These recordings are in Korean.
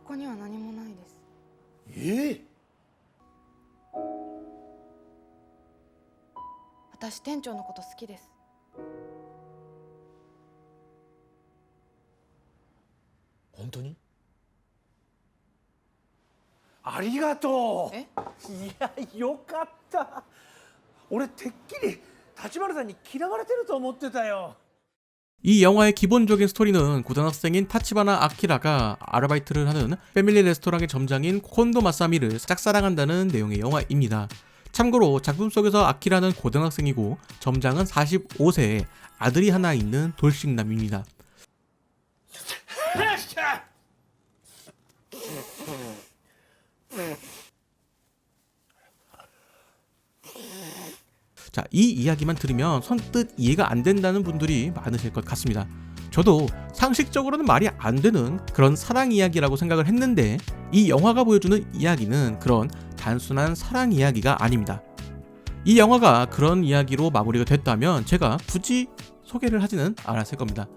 こには何もないです。私店長のこと好きです。本当に？ありがとう。え？いや、よかった。俺てっきり立花さんに嫌われてると思ってたよ。이 영화의 기본적인 스토리는 고등학생인 타치바나 아키라가 아르바이트를 하는 패밀리 레스토랑의 점장인 콘도 마사미를 짝사랑한다는 내용의 영화입니다. 참고로 작품 속에서 아키라는 고등학생이고 점장은 45세에 아들이 하나 있는 돌싱남입니다. 자, 이 이야기만 들으면 선뜻 이해가 안 된다는 분들이 많으실 것 같습니다. 저도 상식적으로는 말이 안 되는 그런 사랑 이야기라고 생각을 했는데 이 영화가 보여주는 이야기는 그런 단순한 사랑 이야기가 아닙니다. 이 영화가 그런 이야기로 마무리가 됐다면 제가 굳이 소개를 하지는 않았을 겁니다.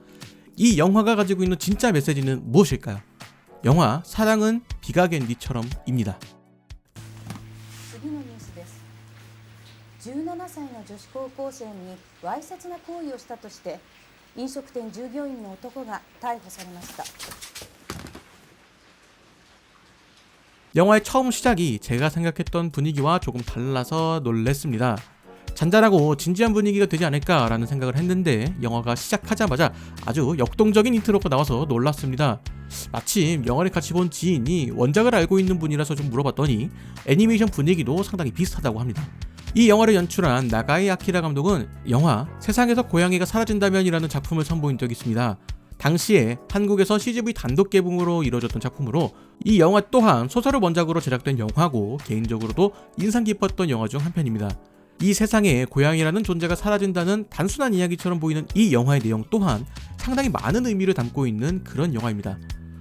이 영화가 가지고 있는 진짜 메시지는 무엇일까요? 영화 사랑은 비가겐디처럼입니다. 17歳の女子高校生にわいせつな行為をしたとして飲食店従業員の男が逮捕されました。 영화의 처음 시작이 제가 생각했던 분위기와 조금 달라서 놀랬습니다. 잔잔하고 진지한 분위기가 되지 않을까라는 생각을 했는데 영화가 시작하자마자 아주 역동적인 인트로가 나와서 놀랐습니다. 마침 영화를 같이 본 지인이 원작을 알고 있는 분이라서 좀 물어봤더니 애니메이션 분위기도 상당히 비슷하다고 합니다. 이 영화를 연출한 나가이 아키라 감독은 영화 세상에서 고양이가 사라진다면이라는 작품을 선보인 적이 있습니다. 당시에 한국에서 CGV 단독 개봉으로 이루어졌던 작품으로 이 영화 또한 소설을 원작으로 제작된 영화고 개인적으로도 인상 깊었던 영화 중 한 편입니다. 이 세상에 고양이라는 존재가 사라진다는 단순한 이야기처럼 보이는 이 영화의 내용 또한 상당히 많은 의미를 담고 있는 그런 영화입니다.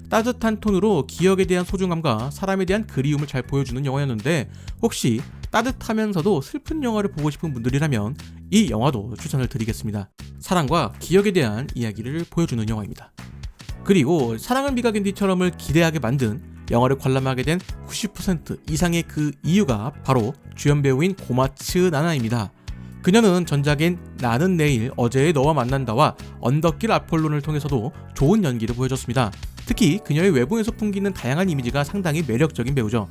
따뜻한 톤으로 기억에 대한 소중함과 사람에 대한 그리움을 잘 보여주는 영화였는데 혹시 따뜻하면서도 슬픈 영화를 보고 싶은 분들이라면 이 영화도 추천을 드리겠습니다. 사랑과 기억에 대한 이야기를 보여주는 영화입니다. 그리고 사랑은 비가겐디처럼을 기대하게 만든 영화를 관람하게 된 90% 이상의 그 이유가 바로 주연 배우인 고마츠 나나입니다. 그녀는 전작인 나는 내일 어제의 너와 만난다와 언덕길 아폴론을 통해서도 좋은 연기를 보여줬습니다. 특히 그녀의 외모에서 풍기는 다양한 이미지가 상당히 매력적인 배우죠.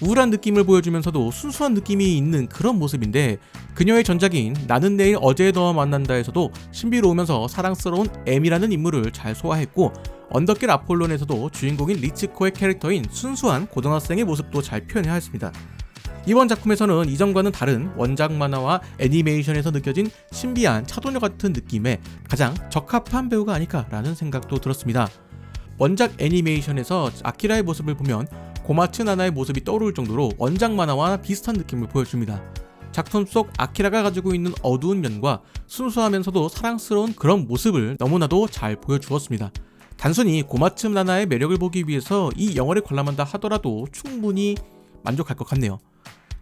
우울한 느낌을 보여주면서도 순수한 느낌이 있는 그런 모습인데 그녀의 전작인 나는 내일 어제의 너와 만난다에서도 신비로우면서 사랑스러운 M이라는 인물을 잘 소화했고 언덕길 아폴론에서도 주인공인 리츠코의 캐릭터인 순수한 고등학생의 모습도 잘 표현하였습니다. 이번 작품에서는 이전과는 다른 원작 만화와 애니메이션에서 느껴진 신비한 차도녀 같은 느낌에 가장 적합한 배우가 아닐까라는 생각도 들었습니다. 원작 애니메이션에서 아키라의 모습을 보면 고마츠 나나의 모습이 떠오를 정도로 원작 만화와 비슷한 느낌을 보여줍니다. 작품 속 아키라가 가지고 있는 어두운 면과 순수하면서도 사랑스러운 그런 모습을 너무나도 잘 보여주었습니다. 단순히 고마츠 나나의 매력을 보기 위해서 이 영화를 관람한다 하더라도 충분히 만족할 것 같네요.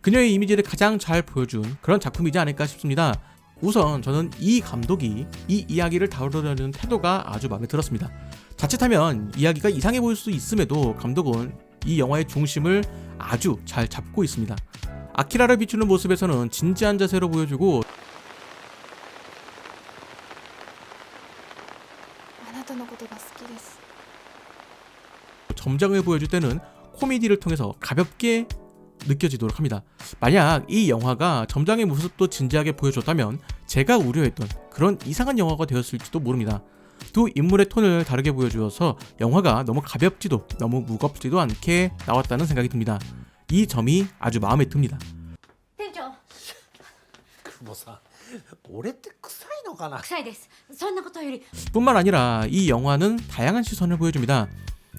그녀의 이미지를 가장 잘 보여준 그런 작품이지 않을까 싶습니다. 우선 저는 이 감독이 이 이야기를 다루려는 태도가 아주 마음에 들었습니다. 자칫하면 이야기가 이상해 보일 수 있음에도 감독은 이 영화의 중심을 아주 잘 잡고 있습니다. 아키라를 비추는 모습에서는 진지한 자세로 보여주고 점장을 보여줄 때는 코미디를 통해서 가볍게 느껴지도록 합니다. 만약 이 영화가 점장의 모습도 진지하게 보여줬다면 제가 우려했던 그런 이상한 영화가 되었을지도 모릅니다. 두 인물의 톤을 다르게 보여주어서 영화가 너무 가볍지도 너무 무겁지도 않게 나왔다는 생각이 듭니다. 이 점이 아주 마음에 듭니다.店長 뭐俺って臭いのかな? 臭いです。そんなことより 뿐만 아니라 이 영화는 다양한 시선을 보여줍니다.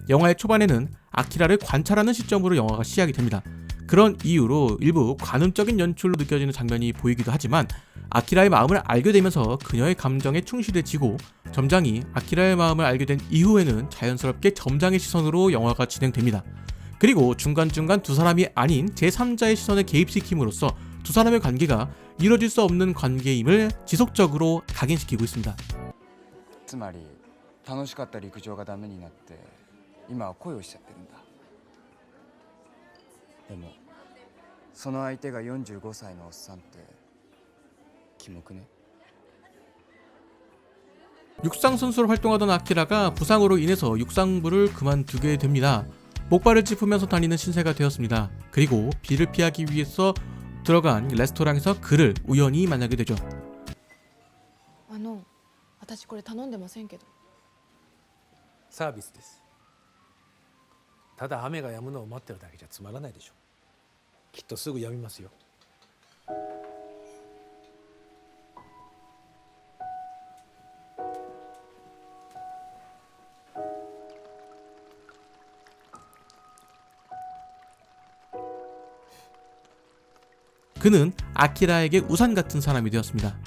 영화의 초반에는 아키라를 관찰하는 시점으로 영화가 시작이 됩니다. 그런 이유로 일부 관음적인 연출로 느껴지는 장면이 보이기도 하지만 아키라의 마음을 알게 되면서 그녀의 감정에 충실해지고 점장이 아키라의 마음을 알게 된 이후에는 자연스럽게 점장의 시선으로 영화가 진행됩니다. 그리고 중간중간 두 사람이 아닌 제3자의 시선을 개입시킴으로써 두 사람의 관계가 이뤄질 수 없는 관계임을 지속적으로 각인시키고 있습니다. つまり楽しかった陸上がダメになって今は恋をしちゃってるんだ。でもその相手が45歳のおっさんってキモくね？ 육상 선수로 활동하던 아키라가 부상으로 인해서 육상부를 그만두게 됩니다. 목발을 짚으면서 다니는 신세가 되었습니다. 그리고 비를 피하기 위해서 들어간 레스토랑에서 그를 우연히 만나게 되죠. 私これ頼んでませんけど。サービスです。ただ雨が止むのを待ってるだけじゃつまらないでしょ。きっとすぐ止みますよ。그는 아키라에게 우산 같은 사람이 되었습니다.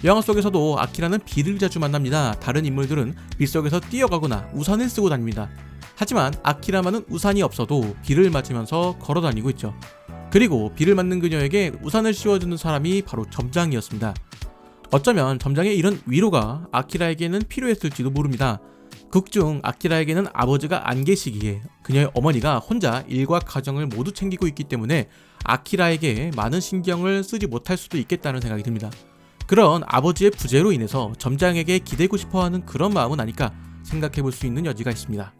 영화 속에서도 아키라는 비를 자주 만납니다. 다른 인물들은 빗 속에서 뛰어가거나 우산을 쓰고 다닙니다. 하지만 아키라만은 우산이 없어도 비를 맞으면서 걸어 다니고 있죠. 그리고 비를 맞는 그녀에게 우산을 씌워주는 사람이 바로 점장이었습니다. 어쩌면 점장의 이런 위로가 아키라에게는 필요했을지도 모릅니다. 극중 아키라에게는 아버지가 안 계시기에 그녀의 어머니가 혼자 일과 가정을 모두 챙기고 있기 때문에 아키라에게 많은 신경을 쓰지 못할 수도 있겠다는 생각이 듭니다. 그런 아버지의 부재로 인해서 점장에게 기대고 싶어하는 그런 마음은 아닐까 생각해볼 수 있는 여지가 있습니다.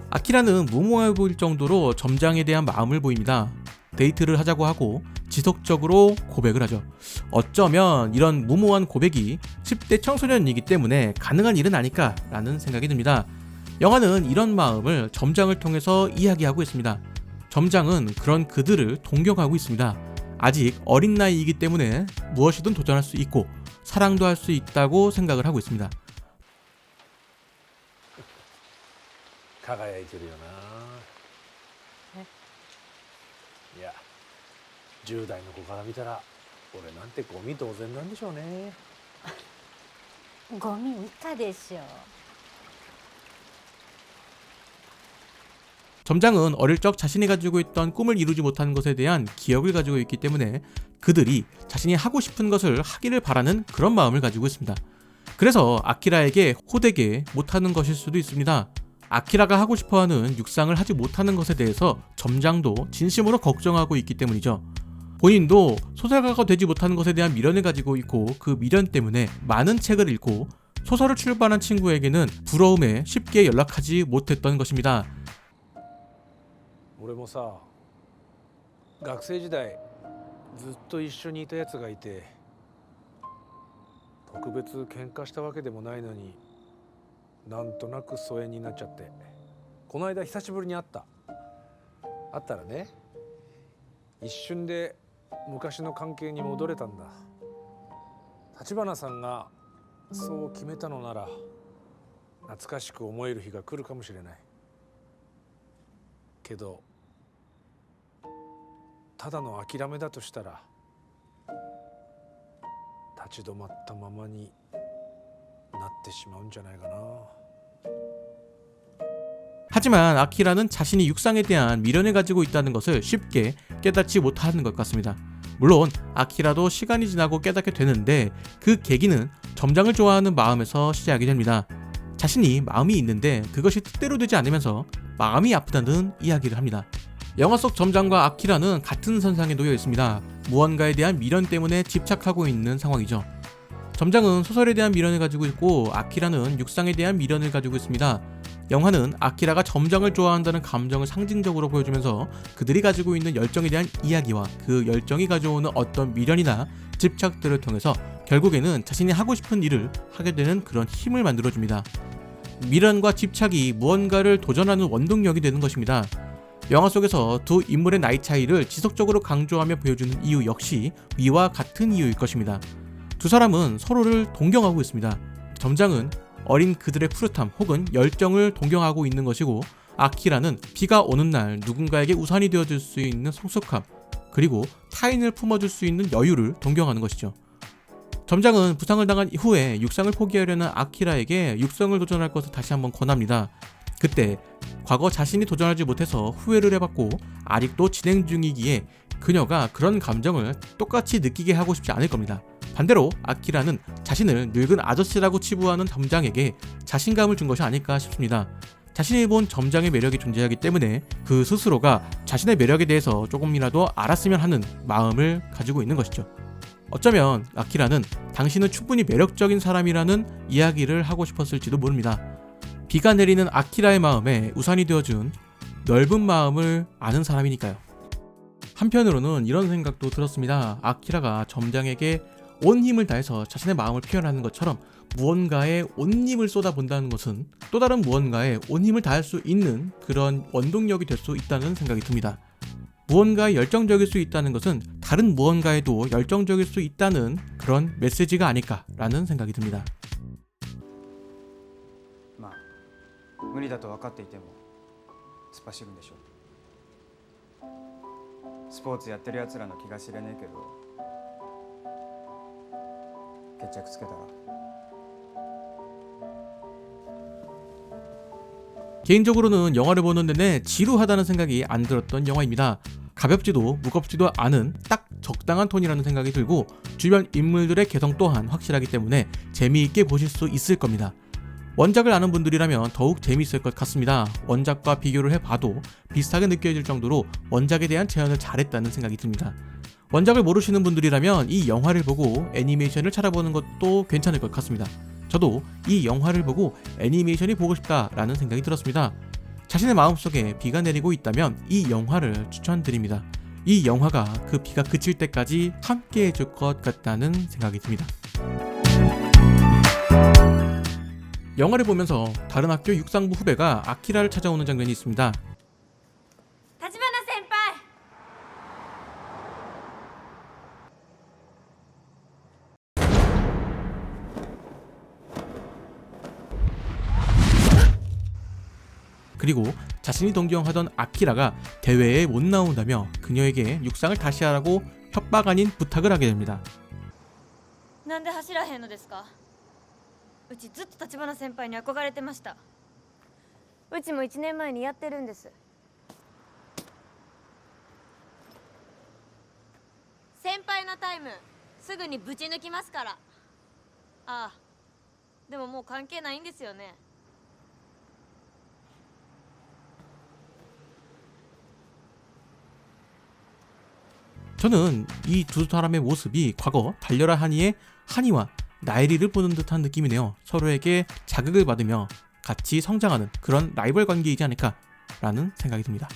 아키라는 무모해 보일 정도로 점장에 대한 마음을 보입니다. 데이트를 하자고 하고 지속적으로 고백을 하죠. 어쩌면 이런 무모한 고백이 10대 청소년이기 때문에 가능한 일은 아닐까 라는 생각이 듭니다. 영화는 이런 마음을 점장을 통해서 이야기하고 있습니다. 점장은 그런 그들을 동경하고 있습니다. 아직 어린 나이이기 때문에 무엇이든 도전할 수 있고 사랑도 할 수 있다고 생각을 하고 있습니다. 輝いてるよな。いや、10代の子から見たら俺なんてゴミ同然なんでしょうね。ゴミ以下でしょ。 점장은 어릴 적 자신이 가지고 있던 꿈을 이루지 못한 것에 대한 기억을 가지고 있기 때문에 그들이 자신이 하고 싶은 것을 하기를 바라는 그런 마음을 가지고 있습니다. 그래서 아키라에게 호되게 못하는 것일 수도 있습니다. 아키라가 하고 싶어하는 육상을 하지 못하는 것에 대해서 점장도 진심으로 걱정하고 있기 때문이죠. 본인도 소설가가 되지 못하는 것에 대한 미련을 가지고 있고 그 미련 때문에 많은 책을 읽고 소설을 출판한 친구에게는 부러움에 쉽게 연락하지 못했던 것입니다. 俺もさ、学生時代ずっと一緒にいたやつがいて、特別喧嘩したわけでもないのになんとなく疎遠になっちゃって、この間久しぶりに会ったらね、一瞬で昔の関係に戻れたんだ。橘さんがそう決めたのなら懐かしく思える日が来るかもしれないけど、ただの諦めだとしたら立ち止まったままになってしまうんじゃないかな。 하지만 아키라는 자신이 육상에 대한 미련을 가지고 있다는 것을 쉽게 깨닫지 못하는 것 같습니다. 물론 아키라도 시간이 지나고 깨닫게 되는데 그 계기는 점장을 좋아하는 마음에서 시작이 됩니다. 자신이 마음이 있는데 그것이 뜻대로 되지 않으면서 마음이 아프다는 이야기를 합니다. 영화 속 점장과 아키라는 같은 선상에 놓여 있습니다. 무언가에 대한 미련 때문에 집착하고 있는 상황이죠. 점장은 소설에 대한 미련을 가지고 있고 아키라는 육상에 대한 미련을 가지고 있습니다. 영화는 아키라가 점장을 좋아한다는 감정을 상징적으로 보여주면서 그들이 가지고 있는 열정에 대한 이야기와 그 열정이 가져오는 어떤 미련이나 집착들을 통해서 결국에는 자신이 하고 싶은 일을 하게 되는 그런 힘을 만들어줍니다. 미련과 집착이 무언가를 도전하는 원동력이 되는 것입니다. 영화 속에서 두 인물의 나이 차이를 지속적으로 강조하며 보여주는 이유 역시 위와 같은 이유일 것입니다. 두 사람은 서로를 동경하고 있습니다. 점장은 어린 그들의 푸릇함 혹은 열정을 동경하고 있는 것이고 아키라는 비가 오는 날 누군가에게 우산이 되어줄 수 있는 성숙함 그리고 타인을 품어줄 수 있는 여유를 동경하는 것이죠. 점장은 부상을 당한 이후에 육상을 포기하려는 아키라에게 육상을 도전할 것을 다시 한번 권합니다. 그때 과거 자신이 도전하지 못해서 후회를 해봤고 아직도 진행 중이기에 그녀가 그런 감정을 똑같이 느끼게 하고 싶지 않을 겁니다. 반대로 아키라는 자신을 늙은 아저씨라고 치부하는 점장에게 자신감을 준 것이 아닐까 싶습니다. 자신이 본 점장의 매력이 존재하기 때문에 그 스스로가 자신의 매력에 대해서 조금이라도 알았으면 하는 마음을 가지고 있는 것이죠. 어쩌면 아키라는 당신은 충분히 매력적인 사람이라는 이야기를 하고 싶었을지도 모릅니다. 비가 내리는 아키라의 마음에 우산이 되어준 넓은 마음을 아는 사람이니까요. 한편으로는 이런 생각도 들었습니다. 아키라가 점장에게 온 힘을 다해서 자신의 마음을 표현하는 것처럼 무언가에 온 힘을 쏟아본다는 것은 또 다른 무언가에 온 힘을 다할 수 있는 그런 원동력이 될 수 있다는 생각이 듭니다. 무언가에 열정적일 수 있다는 것은 다른 무언가에도 열정적일 수 있다는 그런 메시지가 아닐까라는 생각이 듭니다. まあ無理だと分かっていても突っ走るんでしょ。スポーツやってるやつらの気が知れねえけど決着つけたら。 개인적으로는 영화를 보는 내내 지루하다는 생각이 안 들었던 영화입니다. 가볍지도 무겁지도 않은 딱 적당한 톤이라는 생각이 들고 주변 인물들의 개성 또한 확실하기 때문에 재미있게 보실 수 있을 겁니다. 원작을 아는 분들이라면 더욱 재미있을 것 같습니다. 원작과 비교를 해봐도 비슷하게 느껴질 정도로 원작에 대한 재현을 잘했다는 생각이 듭니다. 원작을 모르시는 분들이라면 이 영화를 보고 애니메이션을 찾아보는 것도 괜찮을 것 같습니다. 저도 이 영화를 보고 애니메이션이 보고 싶다라는 생각이 들었습니다. 자신의 마음속에 비가 내리고 있다면 이 영화를 추천드립니다. 이 영화가 그 비가 그칠 때까지 함께 해줄 것 같다는 생각이 듭니다. 영화를 보면서 다른 학교 육상부 후배가 아키라를 찾아오는 장면이 있습니다.橘先輩 그리고 자신이 동경하던 아키라가 대회에 못 나온다며 그녀에게 육상을 다시 하라고 협박 아닌 부탁을 하게 됩니다. なんで走らへんのですか。うちずっと橘先輩に憧れてました。うちも1年前にやってるんです。先輩のタイムすぐにぶち抜きますから。ああ、でももう関係ないんですよね。 저는 이 두 사람의 모습이 과거 달려라 하니의 하니와 나에리를 보는 듯한 느낌이네요. 서로에게 자극을 받으며 같이 성장하는 그런 라이벌 관계이지 않을까라는 생각이 듭니다.